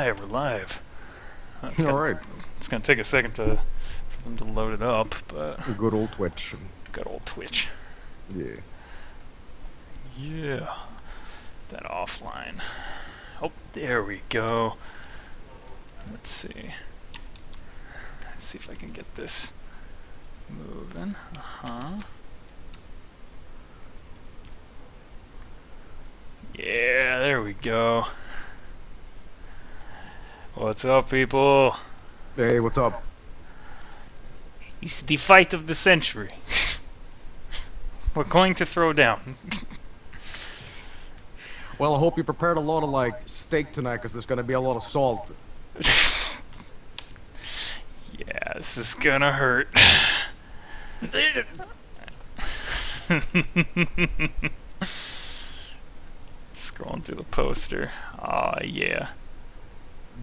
live. We're live. All right. It's gonna take a second for them to load it up, but Good old Twitch. good old Twitch. Yeah. Yeah. That offline. Oh, there we go. Let's see. Let's see if I can get this moving. Yeah, there we go. What's up, people? Hey, what's up? It's the fight of the century. We're going to throw down. Well, I hope you prepared a lot of, steak tonight, because there's going to be a lot of salt. Yeah, this is gonna hurt. Scrolling through the poster. Aw, yeah.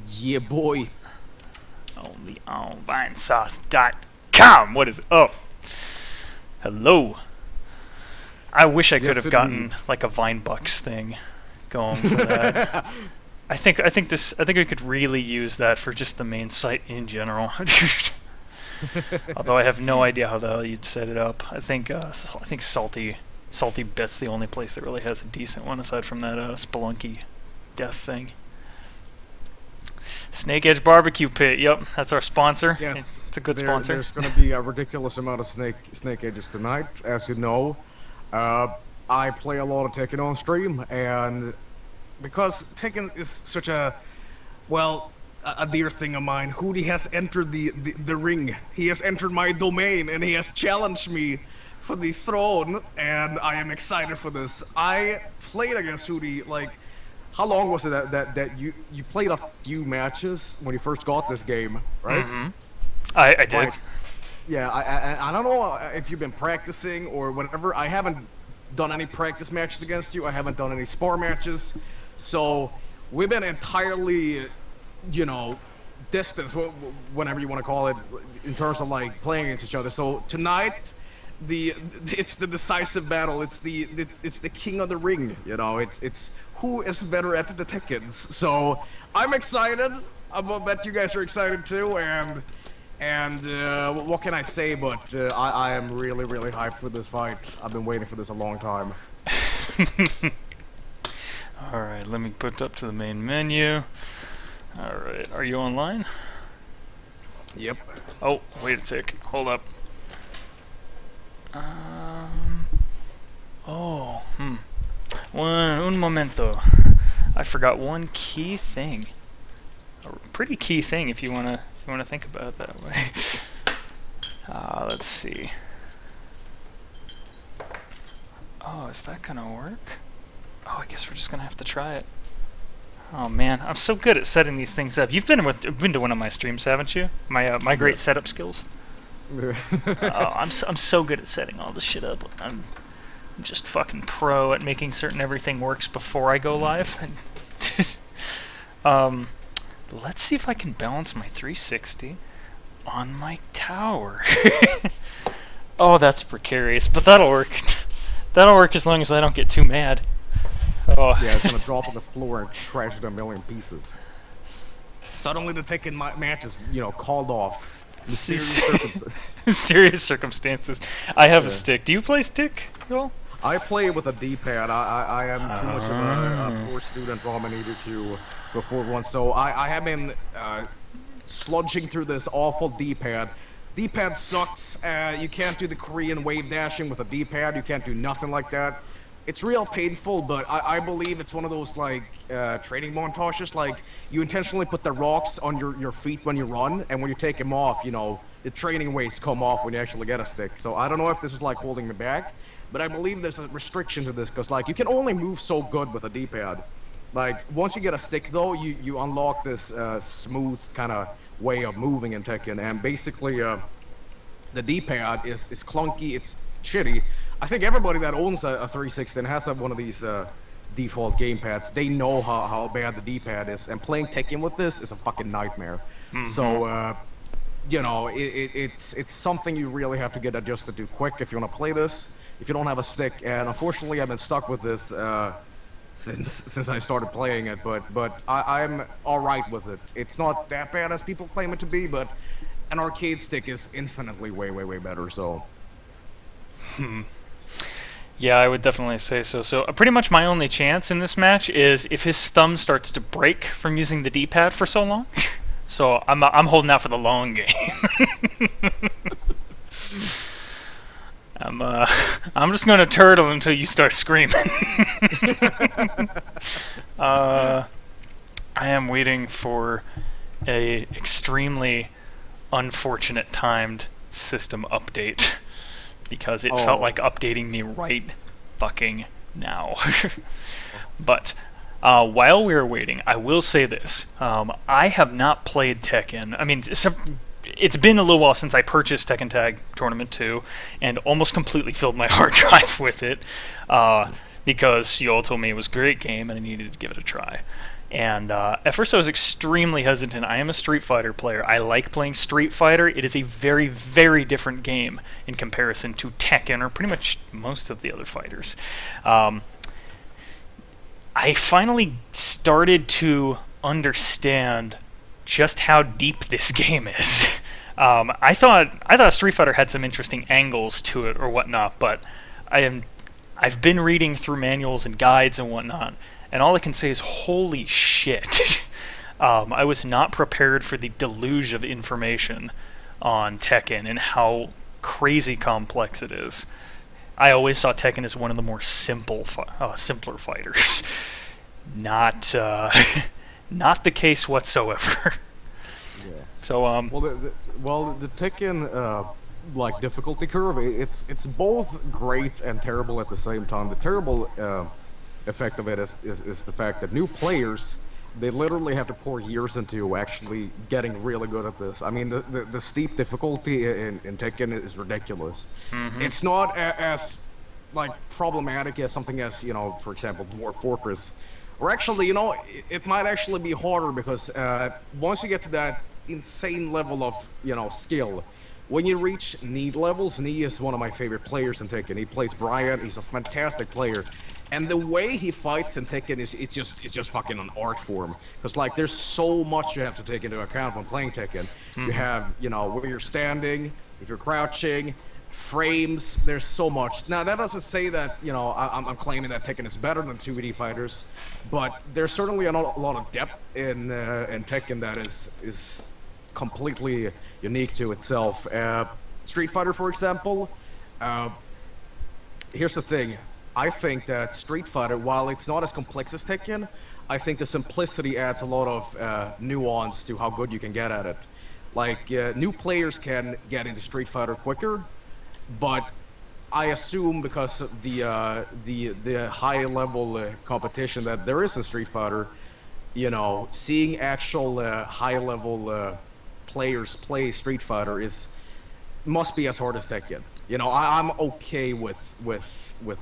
Yeah, boy. Only on Vinesauce.com. What is up? Hello. I wish I could Yes, have gotten like a Vinebucks thing going for that. I think we could really use that for just the main site in general. Although I have no idea how the hell you'd set it up. I think Salty Bit's the only place that really has a decent one aside from that Spelunky death thing. Snake Edge Barbecue Pit. Yep, that's our sponsor. Yes. It's a good sponsor. There's going to be a ridiculous amount of snake edges tonight. As you know, I play a lot of Tekken on stream, and because Tekken is such a dear thing of mine, Hootey has entered the ring. He has entered my domain, and he has challenged me for the throne, and I am excited for this. I played against Hootey, how long was it that you played a few matches when you first got this game, right? Mm-hmm. I did. Right. Yeah, I don't know if you've been practicing or whatever. I haven't done any practice matches against you. I haven't done any spar matches. So we've been entirely, distance, whatever you want to call it, in terms of playing against each other. So tonight, it's the decisive battle. It's the king of the ring. It's who is better at the Tekkens. So I'm excited. I bet you guys are excited too. And what can I say? But I am really, really hyped for this fight. I've been waiting for this a long time. Alright, let me put up to the main menu. Alright, are you online? Yep. Oh, wait a tick. Hold up. Un momento. I forgot one key thing. A pretty key thing if you wanna think about it that way. Let's see. Oh, is that gonna work? Oh, I guess we're just gonna have to try it. Oh man, I'm so good at setting these things up. You've been to one of my streams, haven't you? My great setup skills. I'm so good at setting all this shit up. I'm just fucking pro at making certain everything works before I go live. Let's see if I can balance my 360 on my tower. Oh, that's precarious, but that'll work. That'll work as long as I don't get too mad. Oh. Yeah, it's gonna drop on the floor and crash to a million pieces. Suddenly the Tekken match is, called off. Mysterious circumstances. I have a stick. Do you play stick at all? I play with a D-pad. I am too much of a poor student ramen eater to go for one. So I have been sludging through this awful D-pad. D-pad sucks. You can't do the Korean wave dashing with a D-pad. You can't do nothing like that. It's real painful, but I believe it's one of those training montages. You intentionally put the rocks on your feet when you run, and when you take them off, the training weights come off when you actually get a stick. So I don't know if this is holding me back, but I believe there's a restriction to this because you can only move so good with a D-pad. Once you get a stick though, you unlock this smooth kind of way of moving in Tekken, and basically the D-pad is clunky, it's shitty. I think everybody that owns a 360 and has one of these default gamepads, they know how bad the D-pad is, and playing Tekken with this is a fucking nightmare. Mm-hmm. So it's something you really have to get adjusted to quick if you want to play this. If you don't have a stick, and unfortunately I've been stuck with this since I started playing it, but I'm all right with it. It's not that bad as people claim it to be, but an arcade stick is infinitely way better. So Yeah, I would definitely say so. So pretty much my only chance in this match is if his thumb starts to break from using the D-pad for so long. So I'm holding out for the long game. I'm just gonna turtle until you start screaming. I am waiting for a extremely unfortunate timed system update because it felt like updating me right fucking now. But while we were waiting, I will say this: I have not played Tekken. I mean, it's been a little while since I purchased Tekken Tag Tournament 2 and almost completely filled my hard drive with it because you all told me it was a great game and I needed to give it a try. And at first I was extremely hesitant. I am a Street Fighter player. I like playing Street Fighter. It is a very different game in comparison to Tekken or pretty much most of the other fighters. I finally started to understand just how deep this game is. I thought Street Fighter had some interesting angles to it or whatnot, but I've been reading through manuals and guides and whatnot, and all I can say is holy shit. I was not prepared for the deluge of information on Tekken and how crazy complex it is. I always saw Tekken as one of the more simpler fighters. Not not the case whatsoever. yeah. So the Tekken like difficulty curve, it's both great and terrible at the same time. The terrible effect of it is the fact that new players, they literally have to pour years into actually getting really good at this. I mean, the steep difficulty in Tekken is ridiculous. Mm-hmm. It's not as like problematic as something as, for example, Dwarf Fortress. Or actually, it might actually be harder because once you get to that insane level of, skill, when you reach Need levels, Need is one of my favorite players in Tekken. He plays Brian. He's a fantastic player. And the way he fights in Tekken it's just fucking an art form. Because like there's so much you have to take into account when playing Tekken. You have, where you're standing, if you're crouching, frames, there's so much. Now that doesn't say that, I'm claiming that Tekken is better than 2D fighters, but there's certainly a lot of depth in Tekken that is completely unique to itself. Street Fighter, for example, here's the thing. I think that Street Fighter, while it's not as complex as Tekken, I think the simplicity adds a lot of nuance to how good you can get at it. Like, new players can get into Street Fighter quicker, but I assume because of the high level competition that there is in Street Fighter, seeing actual high level players play Street Fighter must be as hard as Tekken. I'm okay with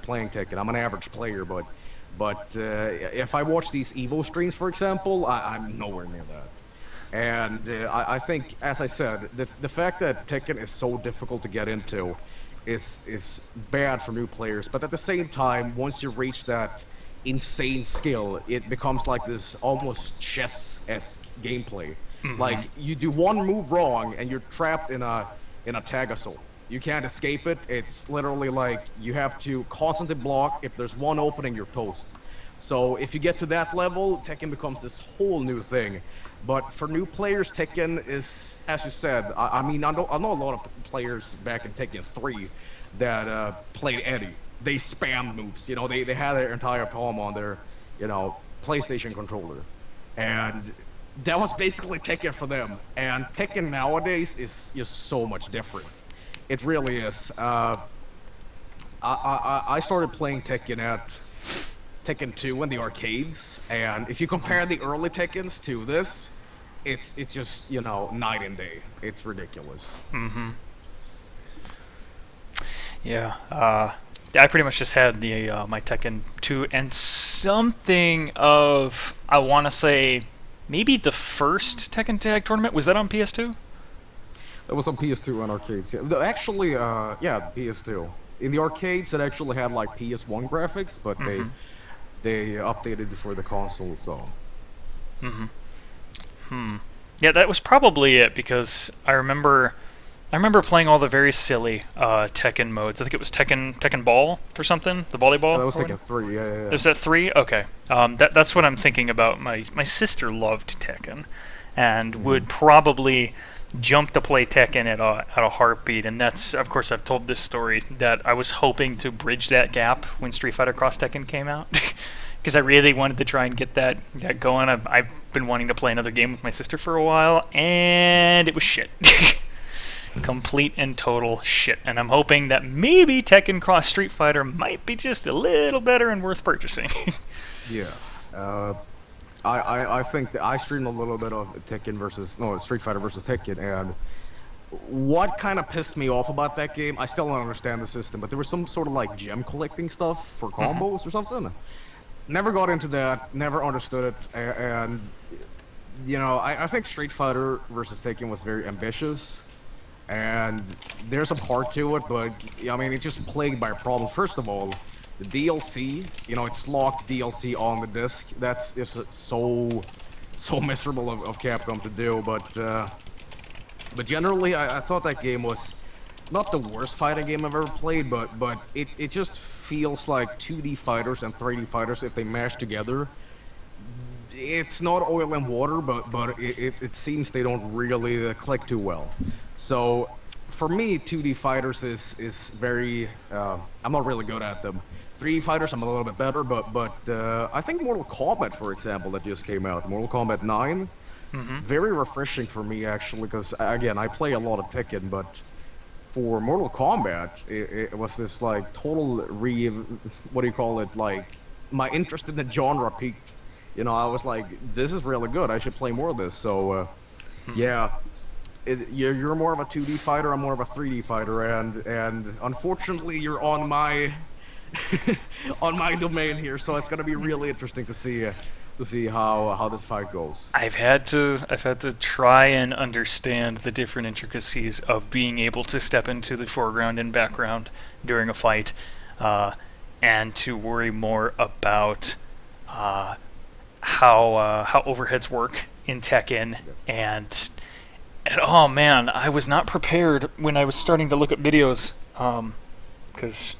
playing Tekken. I'm an average player, but if I watch these Evo streams, for example, I'm nowhere near that. And I think, as I said, the fact that Tekken is so difficult to get into is bad for new players. But at the same time, once you reach that insane skill, it becomes like this almost chess-esque gameplay. Mm-hmm. Like, you do one move wrong, and you're trapped in a tag assault. You can't escape it. It's literally like you have to constantly block. If there's one opening, you're toast. So if you get to that level, Tekken becomes this whole new thing. But for new players, Tekken is, as you said, I know a lot of players back in Tekken 3 that played Eddie. They spam moves. They had their entire palm on their, PlayStation controller. And that was basically Tekken for them. And Tekken nowadays is just so much different. It really is. I started playing Tekken at Tekken 2 in the arcades, and if you compare the early Tekkens to this, it's just, night and day. It's ridiculous. Mm-hmm. Yeah. I pretty much just had the my Tekken 2 and something of, I want to say, maybe the first Tekken Tag Tournament. Was that on PS2? It was on PS2 and arcades. Yeah. Actually, PS2. In the arcades, it actually had like PS1 graphics, but they updated for the console. So Yeah, that was probably it because I remember playing all the very silly Tekken modes. I think it was Tekken Ball or something, the volleyball. that was like a 3. Yeah, yeah, yeah. There's that 3? Okay. That's what I'm thinking about. My sister loved Tekken and would probably jump to play Tekken at a heartbeat. And that's, of course, I've told this story that I was hoping to bridge that gap when Street Fighter Cross Tekken came out. Because I really wanted to try and get that going. I've been wanting to play another game with my sister for a while, and it was shit. Complete and total shit. And I'm hoping that maybe Tekken Cross Street Fighter might be just a little better and worth purchasing. Yeah. I think that I streamed a little bit of Street Fighter versus Tekken, and what kind of pissed me off about that game, I still don't understand the system, but there was some sort of like gem collecting stuff for combos or something. Never got into that, never understood it, and you know, I think Street Fighter versus Tekken was very ambitious, and there's some heart to it, but I mean, it's just plagued by problems. First of all, the DLC, you know, it's locked DLC on the disc. That's just so miserable of Capcom to do, but generally, I thought that game was not the worst fighting game I've ever played, but it just feels like 2D fighters and 3D fighters if they mash together. It's not oil and water, but it seems they don't really click too well. So for me, 2D fighters is very I'm not really good at them. 3D fighters I'm a little bit better, but I think Mortal Kombat, for example, that just came out, Mortal Kombat 9, very refreshing for me actually, because again I play a lot of Tekken, but for Mortal Kombat, it was this like total what do you call it? Like my interest in the genre peaked. You know, I was like, this is really good. I should play more of this. So, yeah, you're more of a 2D fighter. I'm more of a 3D fighter, and unfortunately, you're on my on my domain here. So it's gonna be really interesting to see how this fight goes. I've had to try and understand the different intricacies of being able to step into the foreground and background during a fight, and to worry more about how overheads work in Tekken, and oh man, I was not prepared when I was starting to look at videos, because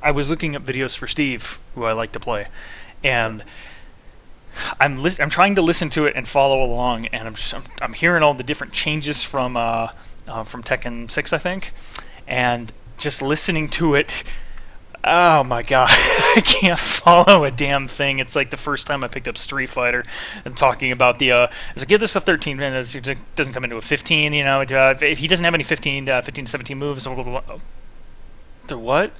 I was looking at videos for Steve, who I like to play, and I'm trying to listen to it and follow along, and I'm hearing all the different changes from Tekken 6, I think, and just listening to it. Oh my god, I can't follow a damn thing. It's like the first time I picked up Street Fighter and talking about I was like, give this a 13, and it doesn't come into a 15, you know, if he doesn't have any 15 to 17 moves, blah, blah, blah. The what?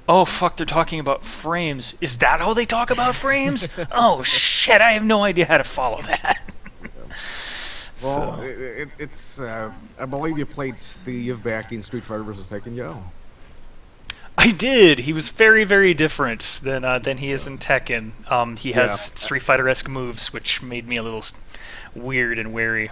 Oh fuck, they're talking about frames. Is that how they talk about frames? Oh shit, I have no idea how to follow that. Well, so. It's I believe you played Steve back in Street Fighter vs. Tekken, yeah. I did. He was very, very different than he is in Tekken. He has Street Fighter-esque moves, which made me a little weird and wary.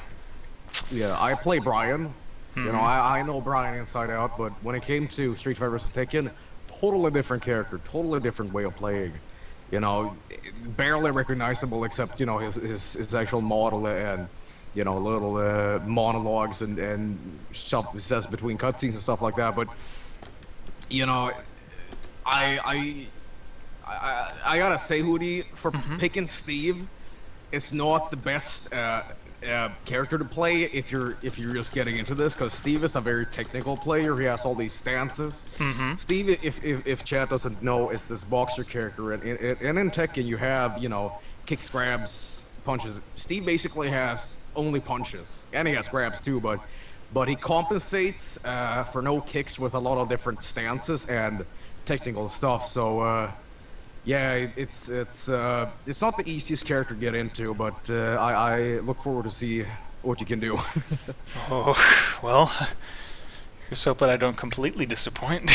Yeah, I play Brian. You know, I know Brian inside out, but when it came to Street Fighter vs. Tekken, totally different character, totally different way of playing. You know, barely recognizable except, you know, his actual model and, you know, little monologues and stuff he says between cutscenes and stuff like that. But you know, I gotta say, Hootey, for picking Steve, it's not the best character to play if you're just getting into this, because Steve is a very technical player. He has all these stances. Steve, if chat doesn't know, is this boxer character, and in Tekken you have, you know, kicks, grabs, punches. Steve basically has only punches, and he has grabs too, but he compensates for no kicks with a lot of different stances and technical stuff. So yeah, it's not the easiest character to get into, but I look forward to see what you can do. Oh well, here's hoping I don't completely disappoint.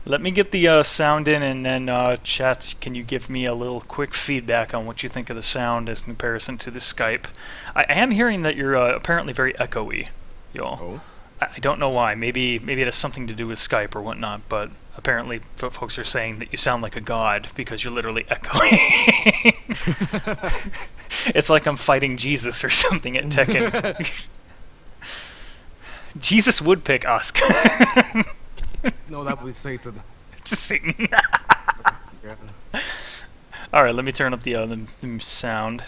Let me get the sound in, and then chat, can you give me a little quick feedback on what you think of the sound as comparison to the Skype? I am hearing that you're apparently very echoey. Y'all. I don't know why. Maybe it has something to do with Skype or whatnot, but apparently folks are saying that you sound like a god because you're literally echoing. It's like I'm fighting Jesus or something at Tekken. Jesus would pick us. No, that would be Satan. Just Satan. Yeah. All right, let me turn up the sound.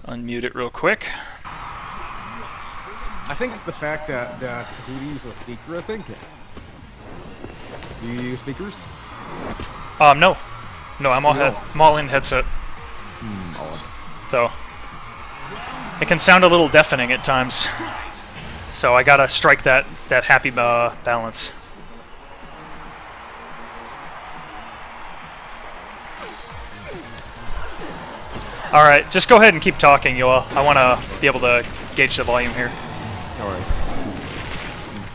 Unmute it real quick. I think it's the fact that Hootey is a speaker, I think. Do you use speakers? No. No, I'm all in headset. Odd. So it can sound a little deafening at times. So I gotta strike that happy balance. All right, just go ahead and keep talking, Yoel. I want to be able to gauge the volume here. All right.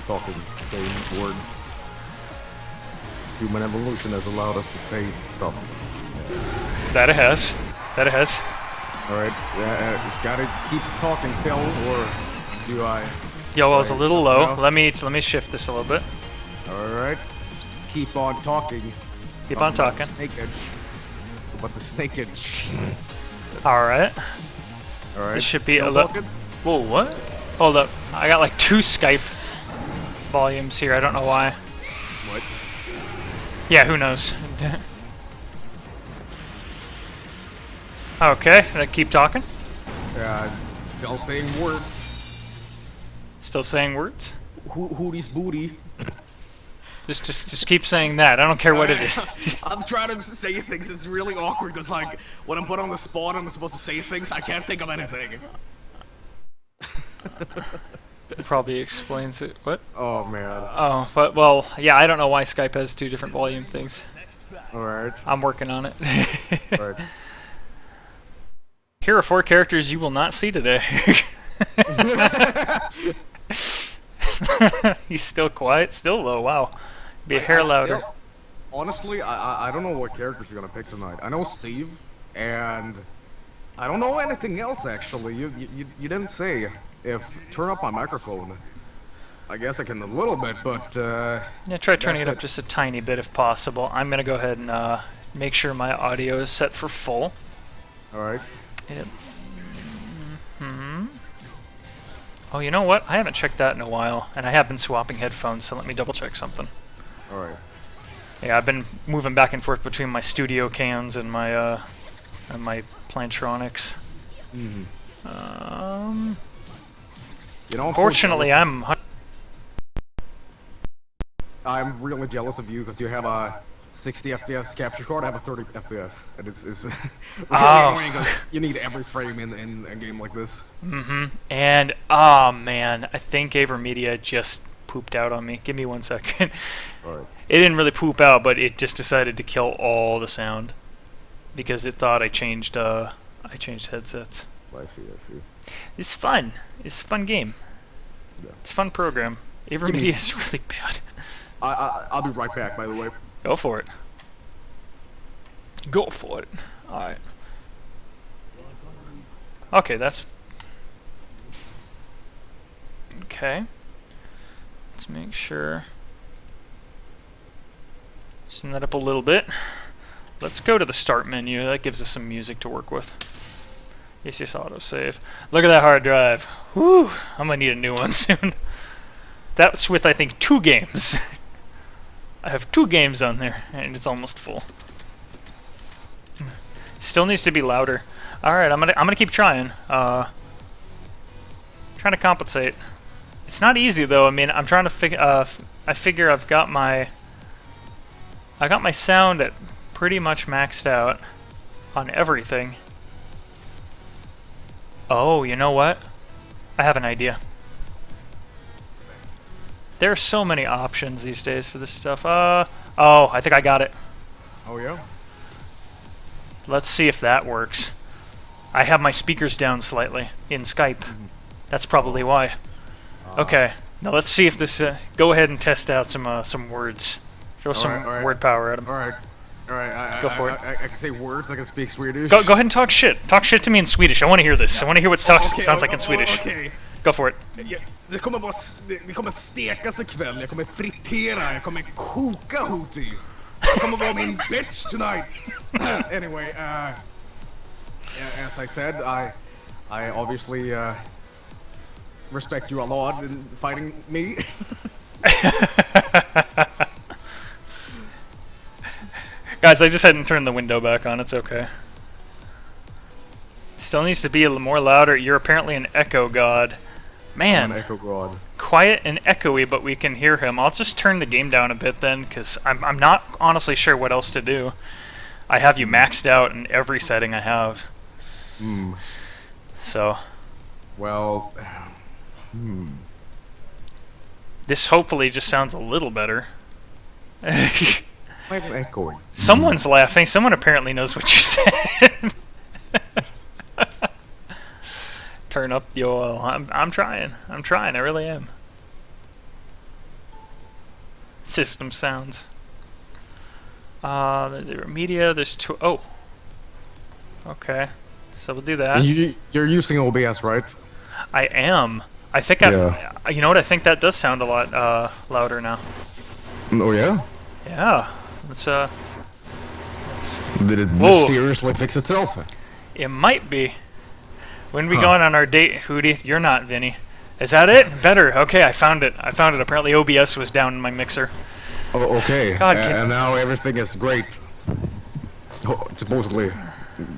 Talking, saying words. Human evolution has allowed us to say stuff. That it has. That it has. All right. Just gotta keep talking still, or do I? Yoel's a little low. No. Let me shift this a little bit. All right. Keep on talking. Keep on talking. About the snakeage. All right. All right. This should be Still a little. talking? Whoa, what? Hold up. I got like 2 Skype volumes here. I don't know why. What? Yeah, who knows? Okay, I keep talking. Still saying words. Still saying words. Hootie's booty. Just keep saying that. I don't care what it is. I'm trying to say things. It's really awkward because, like, when I'm put on the spot, I'm supposed to say things. I can't think of anything. It probably explains it. What? Oh man. Oh, but well, yeah. I don't know why Skype has 2 different volume things. All right. I'm working on it. All right. Here are 4 characters you will not see today. He's still quiet, still low. Wow. Be a hair louder. Honestly, I don't know what characters you're gonna pick tonight. I know Steve, and I don't know anything else actually. You didn't say. If turn up my microphone, I guess I can a little bit, but Yeah, try turning it up just a tiny bit if possible. I'm gonna go ahead and make sure my audio is set for full. All right. Yep. Oh, you know what? I haven't checked that in a while, and I have been swapping headphones, so let me double check something. All right. Yeah, I've been moving back and forth between my studio cans and my Plantronics. You know, Fortunately, I'm really jealous of you because you have a 60 FPS capture card. I have a 30 FPS, and it's really annoying 'cause you need every frame in a game like this. And oh man, I think AverMedia just pooped out on me. Give me 1 second. All right. It didn't really poop out, but it just decided to kill all the sound because it thought I changed headsets. I see. It's fun. It's a fun game. Yeah. It's a fun program. AverMedia is really bad. I'll be right back. By the way. Go for it. Go for it. All right. Okay, that's okay. Let's make sure. Send that up a little bit. Let's go to the start menu. That gives us some music to work with. Yes, autosave. Look at that hard drive. Whew, I'm gonna need a new one soon. That's with, I think, 2 games. I have 2 games on there, and it's almost full. Still needs to be louder. All right, I'm gonna keep trying. Trying to compensate. It's not easy though. I mean, I'm trying to figure. I figure I got my sound at pretty much maxed out on everything. Oh, you know what? I have an idea. There are so many options these days for this stuff. Oh, I think I got it. Oh yeah. Let's see if that works. I have my speakers down slightly in Skype. That's probably why. Okay, now let's see if this. Go ahead and test out some words. Throw some word power at them. All right. Go for it. I can say words. I can speak Swedish. Go ahead and talk shit. Talk shit to me in Swedish. I want to hear this. I want to hear what sounds like in Swedish. Okay. Go for it. Det kommer vara... Vi kommer stekas ikväll. Jag kommer fritera. Jag kommer koka Hootey. Det kommer vara min bitch tonight. Anyway, as I said, I obviously respect you a lot in fighting me. Guys, I just hadn't turned the window back on. It's okay. Still needs to be a little more louder. You're apparently an echo god. Man. I'm an echo god. Quiet and echoey, but we can hear him. I'll just turn the game down a bit then, because I'm not honestly sure what else to do. I have you maxed out in every setting I have. So. Well. This hopefully just sounds a little better. I'm echoing. Someone's laughing. Someone apparently knows what you said. Turn up the oil. I'm trying. I'm trying. I really am. System sounds. There's a media. There's two. Oh. Okay. So we'll do that. You're using OBS, right? I am. I think you know what? I think that does sound a lot louder now. Oh yeah. Yeah. Let's Did it mysteriously fix itself? It might be. When we going on our date, Hootey? You're not, Vinny. Is that it? Better. Okay, I found it. I found it. Apparently OBS was down in my mixer. Oh, okay. God, and now everything is great. Supposedly.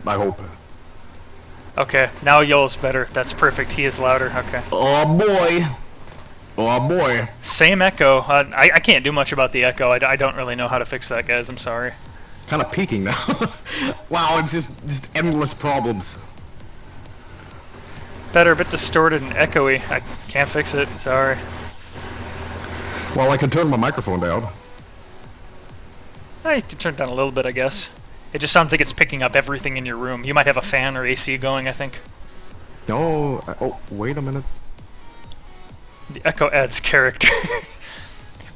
I hope. Okay, now Yoel's better. That's perfect. He is louder. Okay. Oh boy. Oh boy. Same echo. I can't do much about the echo. I don't really know how to fix that, guys. I'm sorry. Kind of peaking now. Wow, it's just endless problems. Better, a bit distorted and echoey. I can't fix it. Sorry. Well, I can turn my microphone down. You can turn it down a little bit, I guess. It just sounds like it's picking up everything in your room. You might have a fan or AC going, I think. Oh, wait a minute. The echo adds character.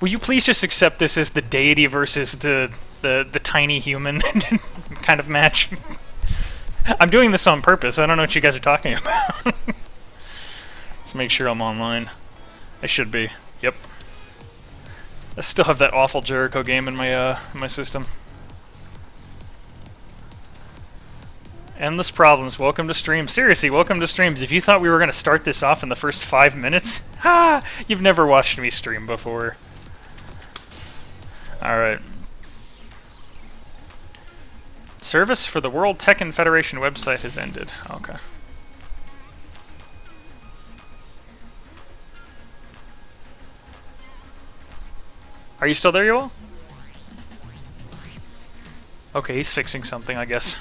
Will you please just accept this as the deity versus the tiny human kind of match? I'm doing this on purpose. I don't know what you guys are talking about. Let's make sure I'm online. I should be. Yep. I still have that awful Jericho game in my system. Endless problems. Welcome to stream. Seriously, welcome to streams. If you thought we were going to start this off in the first 5 minutes, you've never watched me stream before. Alright. Service for the World Tekken Federation website has ended. Okay. Are you still there, Yoel? Okay, he's fixing something, I guess.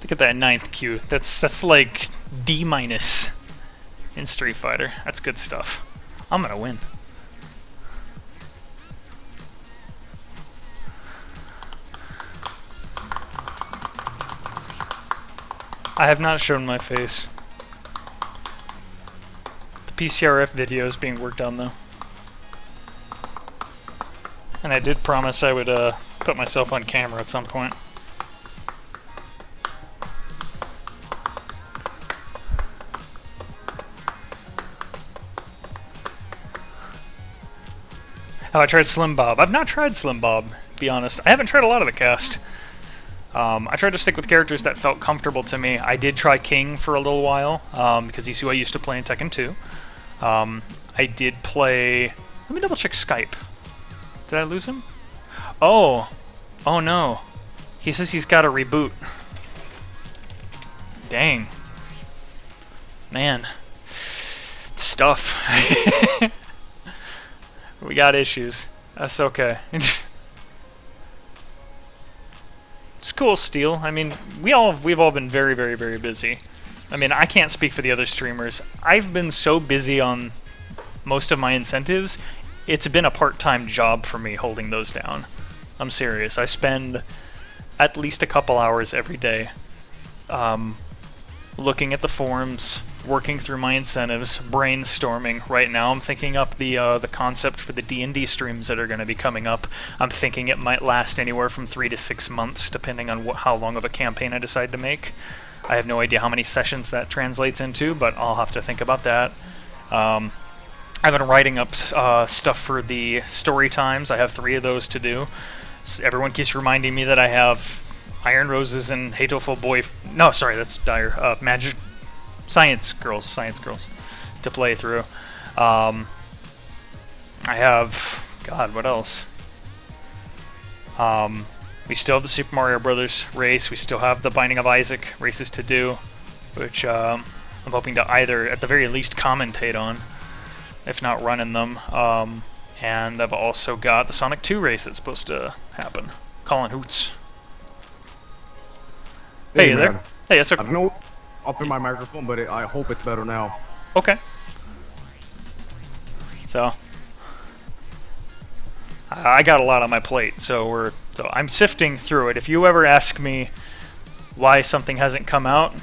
Look at that 9th Q. That's like D- in Street Fighter. That's good stuff. I'm gonna win. I have not shown my face. The PCRF video is being worked on though. And I did promise I would put myself on camera at some point. Oh, I tried Slim Bob. I've not tried Slim Bob, to be honest. I haven't tried a lot of the cast. I tried to stick with characters that felt comfortable to me. I did try King for a little while, because he's who I used to play in Tekken 2. I did play... Let me double check Skype. Did I lose him? Oh! Oh no. He says he's got a reboot. Dang. Man. Stuff. We got issues. That's okay. It's cool, Steel. I mean, we've all been very, very, very busy. I mean, I can't speak for the other streamers. I've been so busy on most of my incentives, it's been a part-time job for me holding those down. I'm serious. I spend at least a couple hours every day looking at the forums, working through my incentives, brainstorming right now. I'm thinking up the concept for the D&D streams that are going to be coming up. I'm thinking it might last anywhere from 3 to 6 months, depending on how long of a campaign I decide to make. I have no idea how many sessions that translates into, but I'll have to think about that. I've been writing up stuff for the story times. I have 3 of those to do. Everyone keeps reminding me that I have Iron Roses and Hateful Boy... No, sorry, that's Dire. Magic... Science Girls to play through. I have... God, what else? We still have the Super Mario Brothers race. We still have the Binding of Isaac races to do, which I'm hoping to either, at the very least, commentate on, if not run in them. And I've also got the Sonic 2 race that's supposed to happen. Calling Hoots. Hey, you there? Hey, yes, sir. I don't know up in my microphone, but I hope it's better now. Okay. So I got a lot on my plate, so I'm sifting through it. If you ever ask me why something hasn't come out,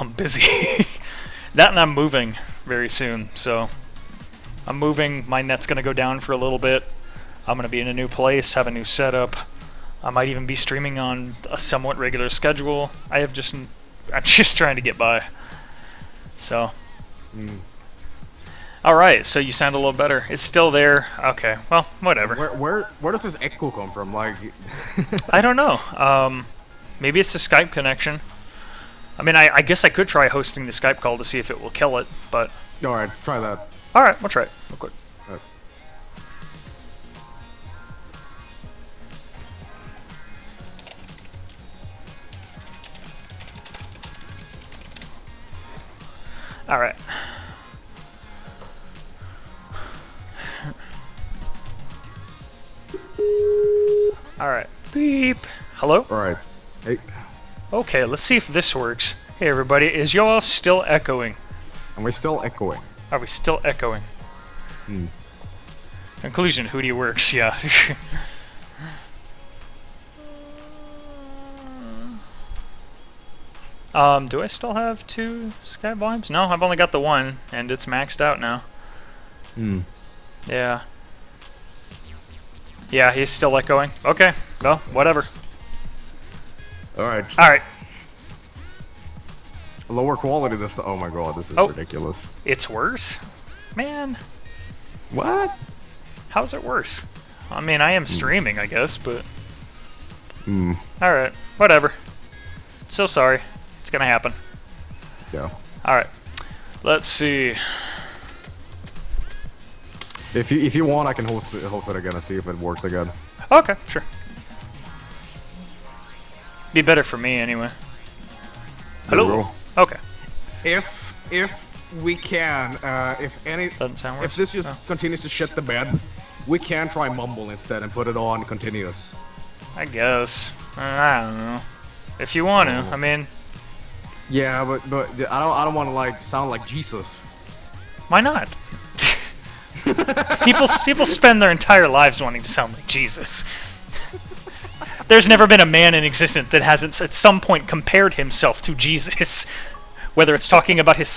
I'm busy. That, and I'm moving very soon, so I'm moving. My net's gonna go down for a little bit. I'm gonna be in a new place, have a new setup. I might even be streaming on a somewhat regular schedule. I'm just trying to get by. So. Alright, so you sound a little better. It's still there. Okay, well, whatever. Where does this echo come from? Like, I don't know. Maybe it's the Skype connection. I mean, I guess I could try hosting the Skype call to see if it will kill it, but... Alright, try that. Alright, we'll try it real quick. Alright. Alright. Beep. Hello? Alright. Hey. Okay, let's see if this works. Hey everybody, is y'all still echoing? And we're still echoing. Are we still echoing? Conclusion, Hootey works, yeah. Do I still have 2 Skype volumes? No, I've only got the 1, and it's maxed out now. Yeah. Yeah, he's still echoing. Okay, well, whatever. Alright. Alright. Lower quality this... Oh my god, this is ridiculous. It's worse? Man. What? How's it worse? I mean, I am streaming, I guess, but... Alright, whatever. So sorry. It's gonna happen. Yeah. Alright. Let's see. If you want, I can host it again and see if it works again. Okay, sure. Be better for me anyway. Hello? Okay. If we can, Doesn't sound worse. if this just continues to shit the bed, we can try Mumble instead and put it on continuous. I guess. I don't know. If you want to, I mean... Yeah, but I don't want to like sound like Jesus. Why not? People spend their entire lives wanting to sound like Jesus. There's never been a man in existence that hasn't at some point compared himself to Jesus, whether it's talking about his